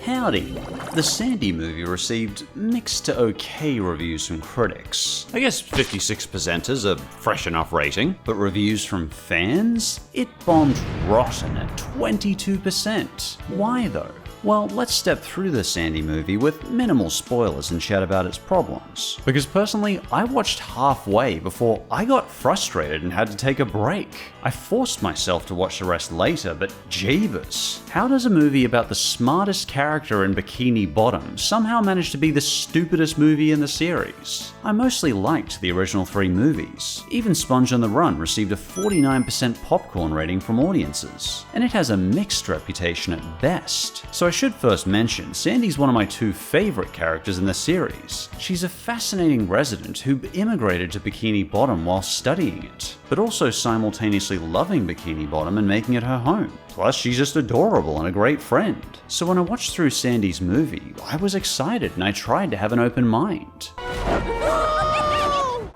Howdy! The Sandy movie received mixed to okay reviews from critics. I guess 56% is a fresh enough rating, but reviews from fans? It bombed rotten at 22%. Why though? Well, let's step through the Sandy movie with minimal spoilers and chat about its problems. Because personally, I watched halfway before I got frustrated and had to take a break. I forced myself to watch the rest later, but jeebus. How does a movie about the smartest character in Bikini Bottom somehow manage to be the stupidest movie in the series? I mostly liked the original 3 movies. Even Sponge on the Run received a 49% popcorn rating from audiences, and it has a mixed reputation at best. So I should first mention, Sandy's one of my 2 favorite characters in the series. She's a fascinating resident who immigrated to Bikini Bottom while studying it, but also simultaneously loving Bikini Bottom and making it her home. Plus, she's just adorable and a great friend. So when I watched through Sandy's movie, I was excited and I tried to have an open mind.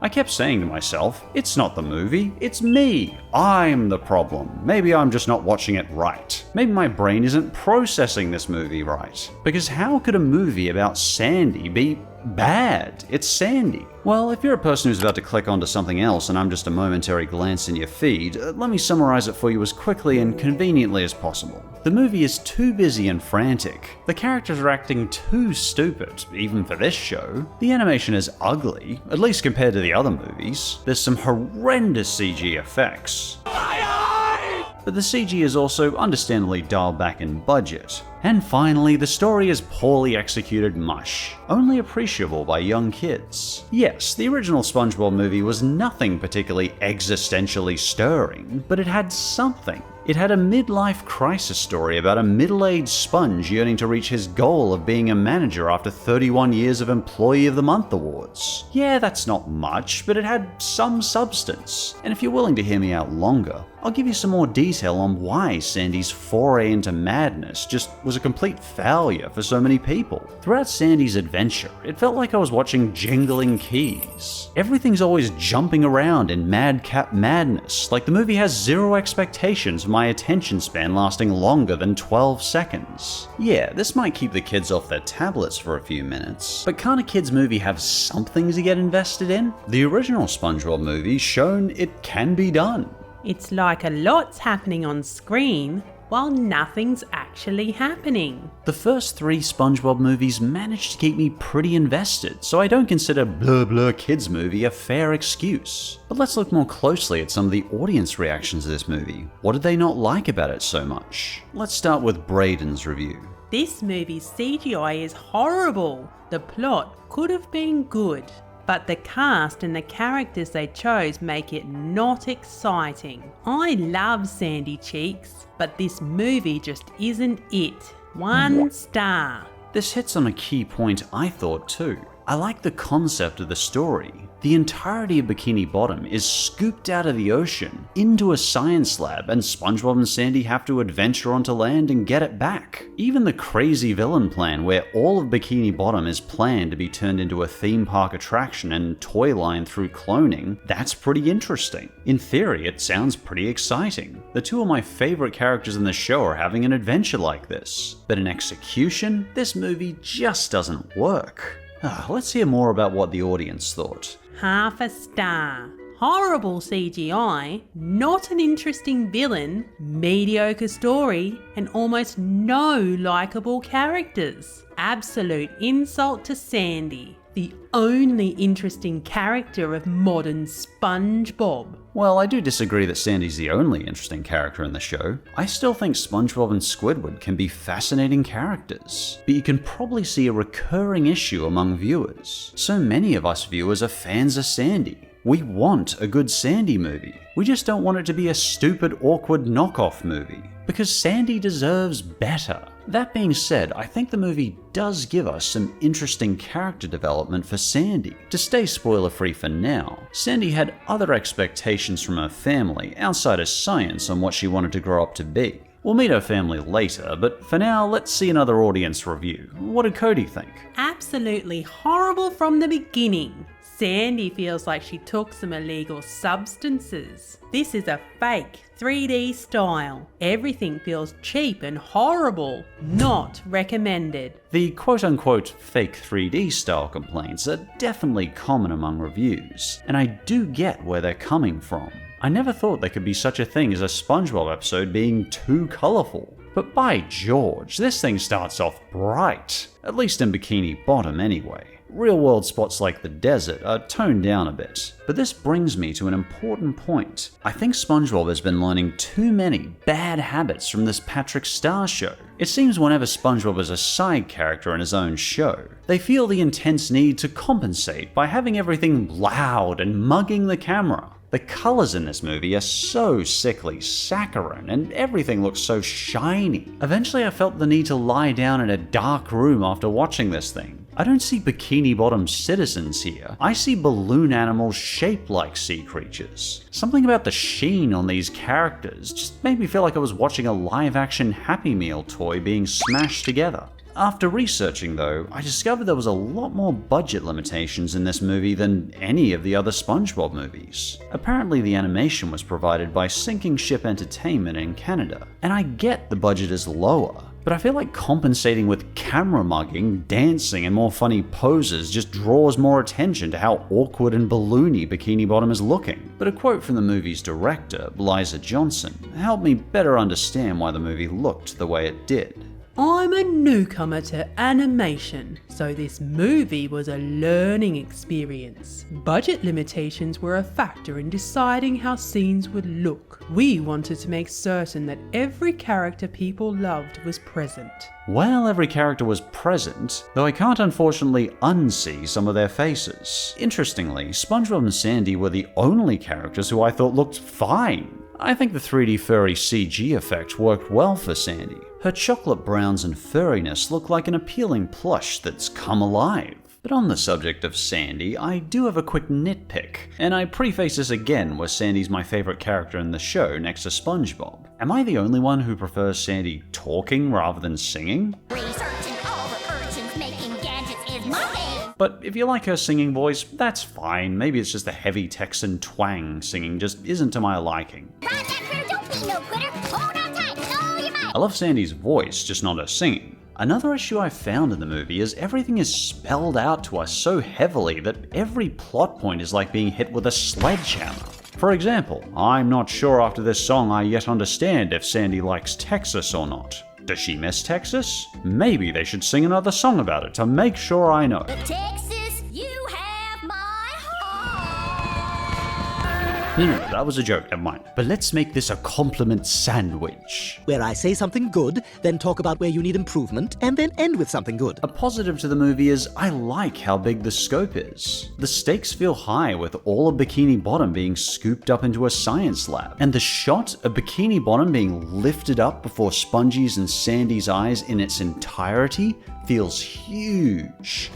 I kept saying to myself, it's not the movie, it's me. I'm the problem. Maybe I'm just not watching it right. Maybe my brain isn't processing this movie right. Because how could a movie about Sandy be bad? It's Sandy. Well, if you're a person who's about to click onto something else and I'm just a momentary glance in your feed, let me summarize it for you as quickly and conveniently as possible. The movie is too busy and frantic. The characters are acting too stupid, even for this show. The animation is ugly, at least compared to the other movies. There's some horrendous CG effects. But the CG is also understandably dialed back in budget. And finally, the story is poorly executed mush, only appreciable by young kids. Yes, the original SpongeBob movie was nothing particularly existentially stirring, but it had something. It had a midlife crisis story about a middle-aged sponge yearning to reach his goal of being a manager after 31 years of Employee of the Month awards. Yeah, that's not much, but it had some substance. And if you're willing to hear me out longer, I'll give you some more detail on why Sandy's foray into madness just was a complete failure for so many people. Throughout Sandy's adventure, it felt like I was watching jingling keys. Everything's always jumping around in madcap madness, like the movie has zero expectations of my attention span lasting longer than 12 seconds. Yeah, this might keep the kids off their tablets for a few minutes, but can't a kids movie have something to get invested in? The original SpongeBob movie shown it can be done. It's like a lot's happening on screen while nothing's actually happening. The first 3 SpongeBob movies managed to keep me pretty invested, so I don't consider Blur Blur Kids movie a fair excuse. But let's look more closely at some of the audience reactions to this movie. What did they not like about it so much? Let's start with Braden's review. This movie's CGI is horrible. The plot could have been good, but the cast and the characters they chose make it not exciting. I love Sandy Cheeks, but this movie just isn't it. 1 star. This hits on a key point I thought too. I like the concept of the story. The entirety of Bikini Bottom is scooped out of the ocean into a science lab, and SpongeBob and Sandy have to adventure onto land and get it back. Even the crazy villain plan where all of Bikini Bottom is planned to be turned into a theme park attraction and toy line through cloning, that's pretty interesting. In theory, it sounds pretty exciting. The 2 of my favorite characters in the show are having an adventure like this. But in execution, this movie just doesn't work. Let's hear more about what the audience thought. 1/2 star. Horrible CGI, not an interesting villain, mediocre story, and almost no likeable characters. Absolute insult to Sandy, the only interesting character of modern SpongeBob. Well, I do disagree that Sandy's the only interesting character in the show. I still think SpongeBob and Squidward can be fascinating characters, but you can probably see a recurring issue among viewers. So many of us viewers are fans of Sandy. We want a good Sandy movie. We just don't want it to be a stupid, awkward knockoff movie, because Sandy deserves better. That being said, I think the movie does give us some interesting character development for Sandy. To stay spoiler-free for now, Sandy had other expectations from her family outside of science on what she wanted to grow up to be. We'll meet her family later, but for now, let's see another audience review. What did Cody think? Absolutely horrible from the beginning. Sandy feels like she took some illegal substances. This is a fake 3D style. Everything feels cheap and horrible. Not recommended. The quote-unquote fake 3D style complaints are definitely common among reviews, and I do get where they're coming from. I never thought there could be such a thing as a SpongeBob episode being too colourful. But by George, this thing starts off bright. At least in Bikini Bottom anyway. Real-world spots like the desert are toned down a bit. But this brings me to an important point. I think SpongeBob has been learning too many bad habits from this Patrick Star show. It seems whenever SpongeBob is a side character in his own show, they feel the intense need to compensate by having everything loud and mugging the camera. The colors in this movie are so sickly saccharine, and everything looks so shiny. Eventually I felt the need to lie down in a dark room after watching this thing. I don't see Bikini Bottom citizens here. I see balloon animals shaped like sea creatures. Something about the sheen on these characters just made me feel like I was watching a live-action Happy Meal toy being smashed together. After researching though, I discovered there was a lot more budget limitations in this movie than any of the other SpongeBob movies. Apparently the animation was provided by Sinking Ship Entertainment in Canada, and I get the budget is lower, but I feel like compensating with camera mugging, dancing, and more funny poses just draws more attention to how awkward and balloony Bikini Bottom is looking. But a quote from the movie's director, Liza Johnson, helped me better understand why the movie looked the way it did. I'm a newcomer to animation, so this movie was a learning experience. Budget limitations were a factor in deciding how scenes would look. We wanted to make certain that every character people loved was present. Well, every character was present, though I can't unfortunately unsee some of their faces. Interestingly, SpongeBob and Sandy were the only characters who I thought looked fine. I think the 3D furry CG effect worked well for Sandy. Her chocolate browns and furriness look like an appealing plush that's come alive. But on the subject of Sandy, I do have a quick nitpick, and I preface this again where Sandy's my favourite character in the show next to SpongeBob. Am I the only one who prefers Sandy talking rather than singing? Researching all the urchins making gadgets is my aim. But if you like her singing voice, that's fine. Maybe it's just the heavy Texan twang singing just isn't to my liking. Ride that critter, don't be no quitter. Hold on tight with all your might. I love Sandy's voice, just not her singing. Another issue I found in the movie is everything is spelled out to us so heavily that every plot point is like being hit with a sledgehammer. For example, I'm not sure after this song I yet understand if Sandy likes Texas or not. Does she miss Texas? Maybe they should sing another song about it to make sure I know. Texas, you have my heart. No, that was a joke, never mind. But let's make this a compliment sandwich. Where I say something good, then talk about where you need improvement, and then end with something good. A positive to the movie is I like how big the scope is. The stakes feel high with all of Bikini Bottom being scooped up into a science lab. And the shot of Bikini Bottom being lifted up before Spongy's and Sandy's eyes in its entirety feels huge.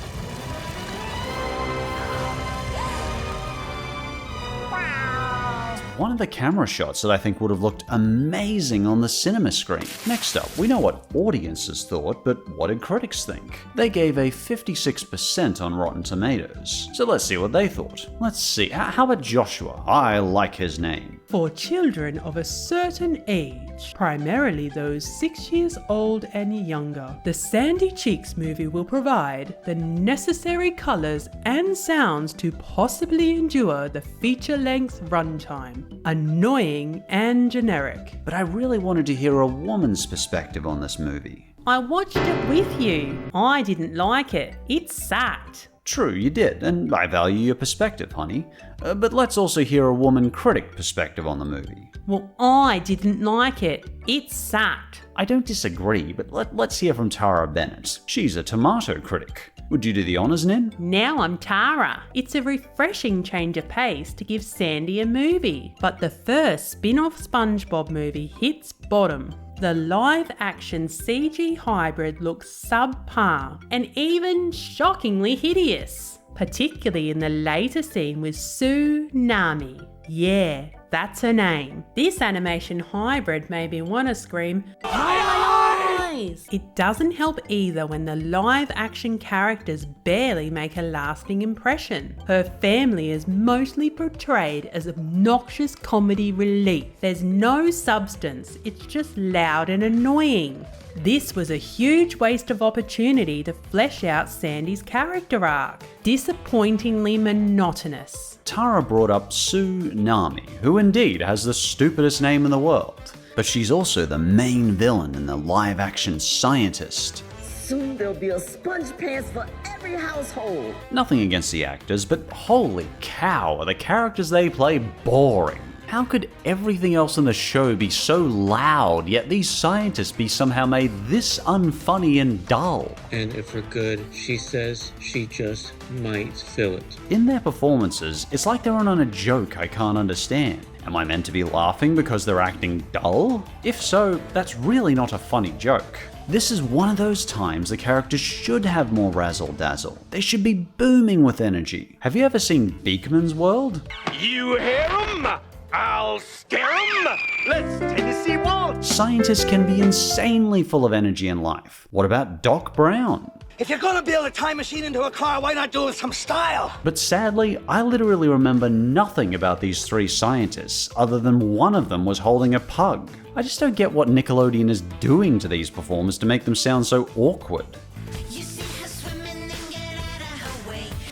One of the camera shots that I think would have looked amazing on the cinema screen. Next up, we know what audiences thought, but what did critics think? They gave a 56% on Rotten Tomatoes. So let's see what they thought. Let's see, how about Joshua? I like his name. For children of a certain age, primarily those 6 years old and younger, the Sandy Cheeks movie will provide the necessary colors and sounds to possibly endure the feature-length runtime. Annoying and generic. But I really wanted to hear a woman's perspective on this movie. I watched it with you. I didn't like it. It sucked. True, you did, and I value your perspective, honey. But let's also hear a woman critic perspective on the movie. Well, I didn't like it. It sucked. I don't disagree, but let's hear from Tara Bennett. She's a tomato critic. Would you do the honours, Nin? Now I'm Tara. It's a refreshing change of pace to give Sandy a movie. But the first spin-off SpongeBob movie hits bottom. The live-action CG hybrid looks subpar and even shockingly hideous, particularly in the later scene with Tsunami. Yeah, that's her name. This animation hybrid made me want to scream, "Hi!" eyes. It doesn't help either when the live action characters barely make a lasting impression. Her family is mostly portrayed as obnoxious comedy relief. There's no substance, it's just loud and annoying. This was a huge waste of opportunity to flesh out Sandy's character arc. Disappointingly monotonous. Tara brought up Sue Nami, who indeed has the stupidest name in the world. But she's also the main villain in the live-action scientist. Soon there'll be a sponge pants for every household. Nothing against the actors, but holy cow, are the characters they play boring. How could everything else in the show be so loud, yet these scientists be somehow made this unfunny and dull? And if we're good, she says she just might fill it. In their performances, it's like they're on a joke I can't understand. Am I meant to be laughing because they're acting dull? If so, that's really not a funny joke. This is one of those times the characters should have more razzle-dazzle. They should be booming with energy. Have you ever seen Beakman's World? You hear 'em? I'll scare 'em! Let's Tennessee Waltz! Scientists can be insanely full of energy and life. What about Doc Brown? If you're gonna build a time machine into a car, why not do it with some style? But sadly, I literally remember nothing about these three scientists other than one of them was holding a pug. I just don't get what Nickelodeon is doing to these performers to make them sound so awkward.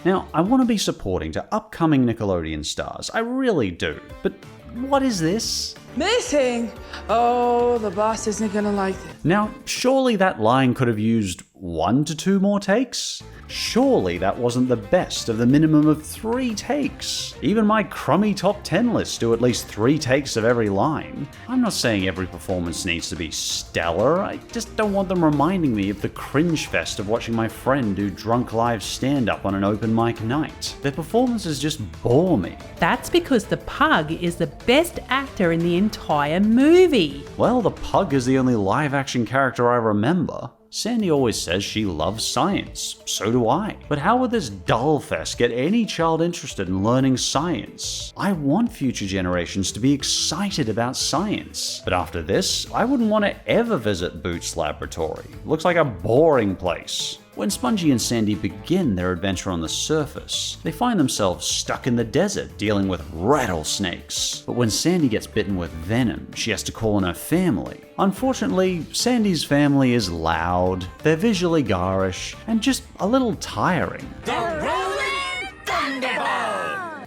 Now, I want to be supporting to upcoming Nickelodeon stars, I really do, but what is this? Missing? Oh, the boss isn't gonna like this. Now, surely that line could have used 1 to 2 more takes? Surely that wasn't the best of the minimum of 3 takes. Even my crummy top 10 lists do at least 3 takes of every line. I'm not saying every performance needs to be stellar, I just don't want them reminding me of the cringe fest of watching my friend do drunk live stand-up on an open mic night. Their performances just bore me. That's because the pug is the best actor in the entire movie. Well, the pug is the only live-action character I remember. Sandy always says she loves science, so do I. But how would this dull fest get any child interested in learning science? I want future generations to be excited about science. But after this, I wouldn't want to ever visit Boots Laboratory. Looks like a boring place. When Spongy and Sandy begin their adventure on the surface, they find themselves stuck in the desert dealing with rattlesnakes. But when Sandy gets bitten with venom, she has to call in her family. Unfortunately, Sandy's family is loud, they're visually garish, and just a little tiring.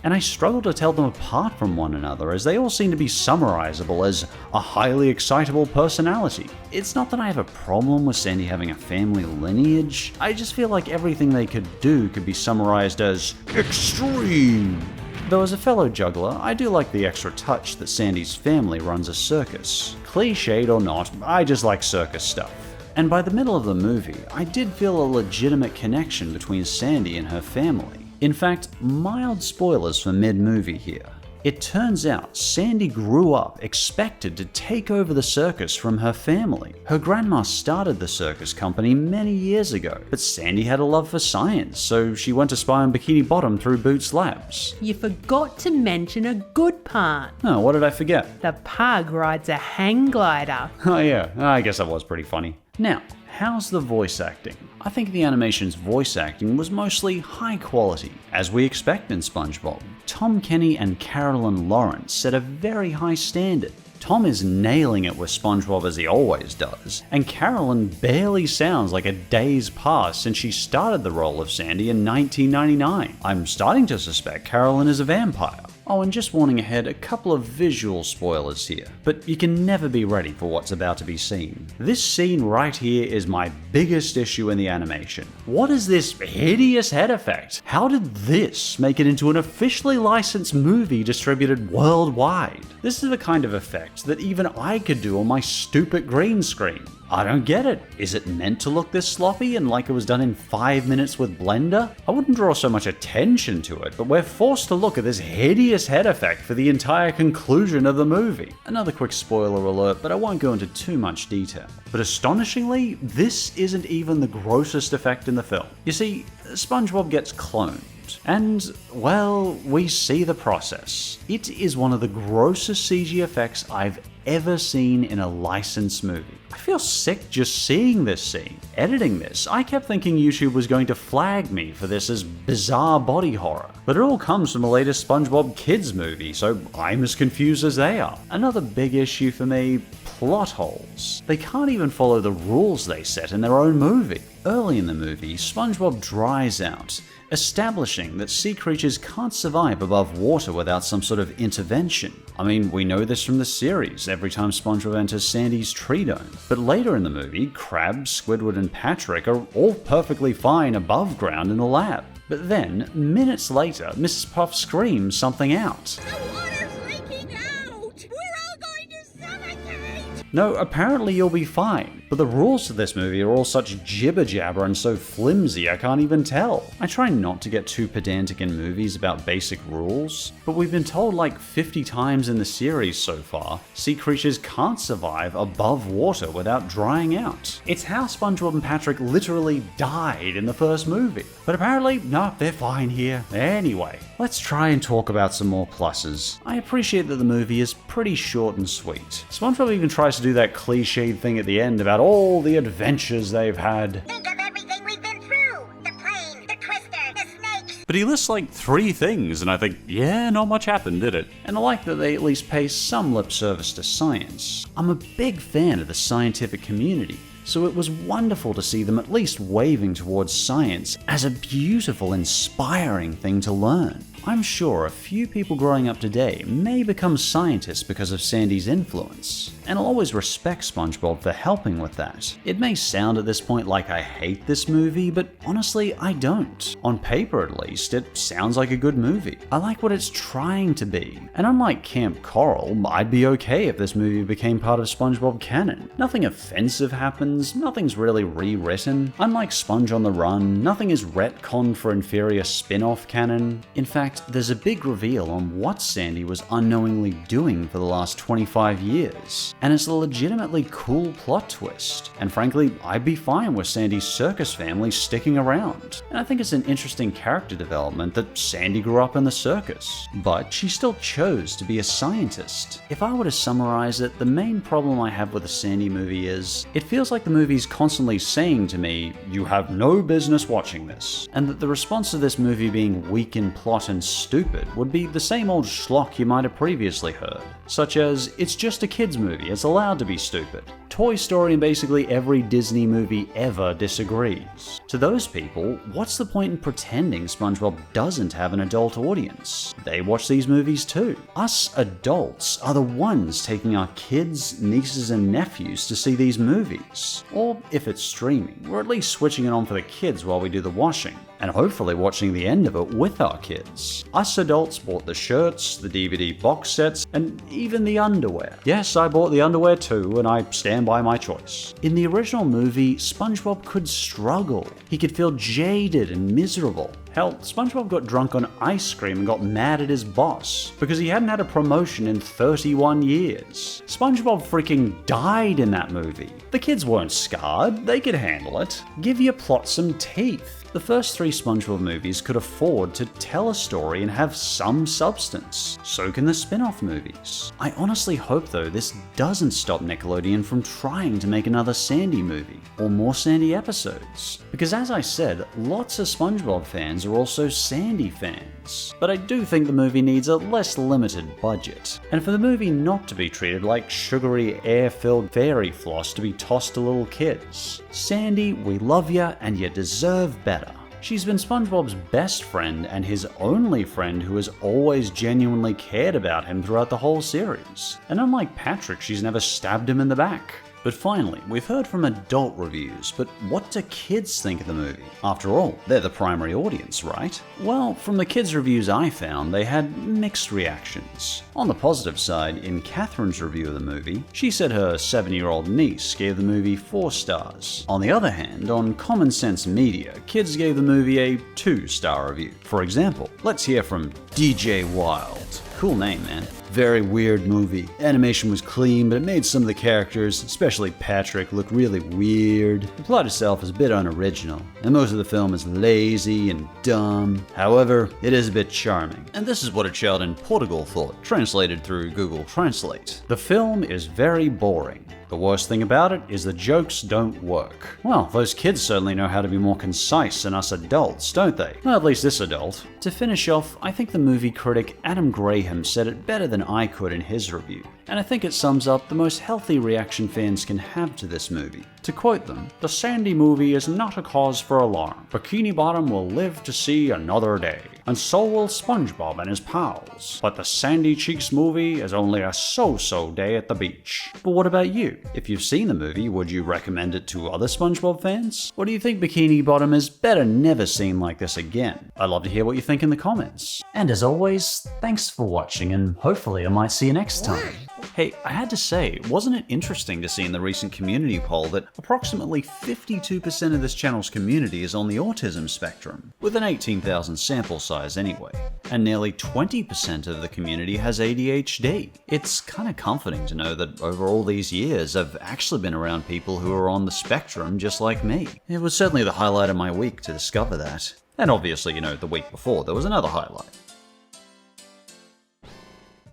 And I struggle to tell them apart from one another as they all seem to be summarizable as a highly excitable personality. It's not that I have a problem with Sandy having a family lineage, I just feel like everything they could do could be summarized as extreme. Though as a fellow juggler, I do like the extra touch that Sandy's family runs a circus. Cliched or not, I just like circus stuff. And by the middle of the movie, I did feel a legitimate connection between Sandy and her family. In fact, mild spoilers for mid-movie here. It turns out Sandy grew up expected to take over the circus from her family. Her grandma started the circus company many years ago, but Sandy had a love for science, so she went to spy on Bikini Bottom through Boots Labs. You forgot to mention a good part. Oh, what did I forget? The pug rides a hang glider. Oh yeah, I guess that was pretty funny. Now, how's the voice acting? I think the animation's voice acting was mostly high quality, as we expect in SpongeBob. Tom Kenny and Carolyn Lawrence set a very high standard. Tom is nailing it with SpongeBob as he always does, and Carolyn barely sounds like a day's passed since she started the role of Sandy in 1999. I'm starting to suspect Carolyn is a vampire. Oh, and just warning ahead, a couple of visual spoilers here, but you can never be ready for what's about to be seen. This scene right here is my biggest issue in the animation. What is this hideous head effect? How did this make it into an officially licensed movie distributed worldwide? This is the kind of effect that even I could do on my stupid green screen. I don't get it. Is it meant to look this sloppy and like it was done in 5 minutes with Blender? I wouldn't draw so much attention to it, but we're forced to look at this hideous head effect for the entire conclusion of the movie. Another quick spoiler alert, but I won't go into too much detail. But astonishingly, this isn't even the grossest effect in the film. You see, SpongeBob gets cloned. And, well, we see the process. It is one of the grossest CG effects I've ever seen in a licensed movie. I feel sick just seeing this scene. Editing this, I kept thinking YouTube was going to flag me for this as bizarre body horror. But it all comes from the latest SpongeBob Kids movie, so I'm as confused as they are. Another big issue for me, plot holes. They can't even follow the rules they set in their own movie. Early in the movie, SpongeBob dries out, establishing that sea creatures can't survive above water without some sort of intervention. I mean, we know this from the series every time SpongeBob enters Sandy's tree dome. But later in the movie, Crab, Squidward, and Patrick are all perfectly fine above ground in the lab. But then, minutes later, Mrs. Puff screams something out. The water's leaking out! We're all going to suffocate! No, apparently you'll be fine. But the rules to this movie are all such jibber-jabber and so flimsy I can't even tell. I try not to get too pedantic in movies about basic rules, but we've been told like 50 times in the series so far, sea creatures can't survive above water without drying out. It's how SpongeBob and Patrick literally died in the first movie. But apparently, no, they're fine here. Anyway, let's try and talk about some more pluses. I appreciate that the movie is pretty short and sweet. SpongeBob even tries to do that cliched thing at the end about all the adventures they've had. Think of everything we've been through! The plane, the twister, the snakes! But he lists like 3 things, and I think, yeah, not much happened, did it? And I like that they at least pay some lip service to science. I'm a big fan of the scientific community, so it was wonderful to see them at least waving towards science as a beautiful, inspiring thing to learn. I'm sure a few people growing up today may become scientists because of Sandy's influence, and I'll always respect SpongeBob for helping with that. It may sound at this point like I hate this movie, but honestly, I don't. On paper at least, it sounds like a good movie. I like what it's trying to be, and unlike Camp Coral, I'd be okay if this movie became part of SpongeBob canon. Nothing offensive happens, nothing's really rewritten. Unlike Sponge on the Run, nothing is retconned for inferior spin-off canon. In fact, there's a big reveal on what Sandy was unknowingly doing for the last 25 years, and it's a legitimately cool plot twist. And frankly, I'd be fine with Sandy's circus family sticking around. And I think it's an interesting character development that Sandy grew up in the circus, but she still chose to be a scientist. If I were to summarize it, the main problem I have with the Sandy movie is, it feels like the movie's constantly saying to me, you have no business watching this, and that the response to this movie being weak in plot and stupid would be the same old schlock you might have previously heard, such as, it's just a kids movie, it's allowed to be stupid. Toy Story and basically every Disney movie ever disagrees. To those people, what's the point in pretending SpongeBob doesn't have an adult audience? They watch these movies too. Us adults are the ones taking our kids, nieces and nephews to see these movies. Or if it's streaming, we're at least switching it on for the kids while we do the washing, and hopefully watching the end of it with our kids. Us adults bought the shirts, the DVD box sets, and even the underwear. Yes, I bought the underwear too, and I stand by my choice. In the original movie, SpongeBob could struggle. He could feel jaded and miserable. Hell, SpongeBob got drunk on ice cream and got mad at his boss because he hadn't had a promotion in 31 years. SpongeBob freaking died in that movie. The kids weren't scarred, they could handle it. Give your plot some teeth. The first 3 SpongeBob movies could afford to tell a story and have some substance. So can the spin-off movies. I honestly hope though this doesn't stop Nickelodeon from trying to make another Sandy movie, or more Sandy episodes. Because as I said, lots of SpongeBob fans are also Sandy fans. But I do think the movie needs a less limited budget, and for the movie not to be treated like sugary, air-filled fairy floss to be tossed to little kids. Sandy, we love ya, and you deserve better. She's been SpongeBob's best friend and his only friend who has always genuinely cared about him throughout the whole series. And unlike Patrick, she's never stabbed him in the back. But finally, we've heard from adult reviews, but what do kids think of the movie? After all, they're the primary audience, right? Well, from the kids' reviews I found, they had mixed reactions. On the positive side, in Catherine's review of the movie, she said her 7-year-old niece gave the movie 4 stars. On the other hand, on Common Sense Media, kids gave the movie a 2-star review. For example, let's hear from DJ Wild. Cool name, man. Very weird movie. Animation was clean, but it made some of the characters, especially Patrick, look really weird. The plot itself is a bit unoriginal, and most of the film is lazy and dumb. However, it is a bit charming. And this is what a child in Portugal thought, translated through Google Translate. The film is very boring. The worst thing about it is the jokes don't work. Well, those kids certainly know how to be more concise than us adults, don't they? Well, at least this adult. To finish off, I think the movie critic Adam Graham said it better than I could in his review, and I think it sums up the most healthy reaction fans can have to this movie. To quote them, "The Sandy movie is not a cause for alarm. Bikini Bottom will live to see another day, and so will SpongeBob and his pals. But the Sandy Cheeks movie is only a so-so day at the beach." But what about you? If you've seen the movie, would you recommend it to other SpongeBob fans? Or do you think Bikini Bottom is better never seen like this again? I'd love to hear what you think in the comments. And as always, thanks for watching, and hopefully I might see you next time. Hey, I had to say, wasn't it interesting to see in the recent community poll that approximately 52% of this channel's community is on the autism spectrum, with an 18,000 sample size anyway, and nearly 20% of the community has ADHD. It's kind of comforting to know that over all these years I've actually been around people who are on the spectrum just like me. It was certainly the highlight of my week to discover that. And obviously, the week before there was another highlight.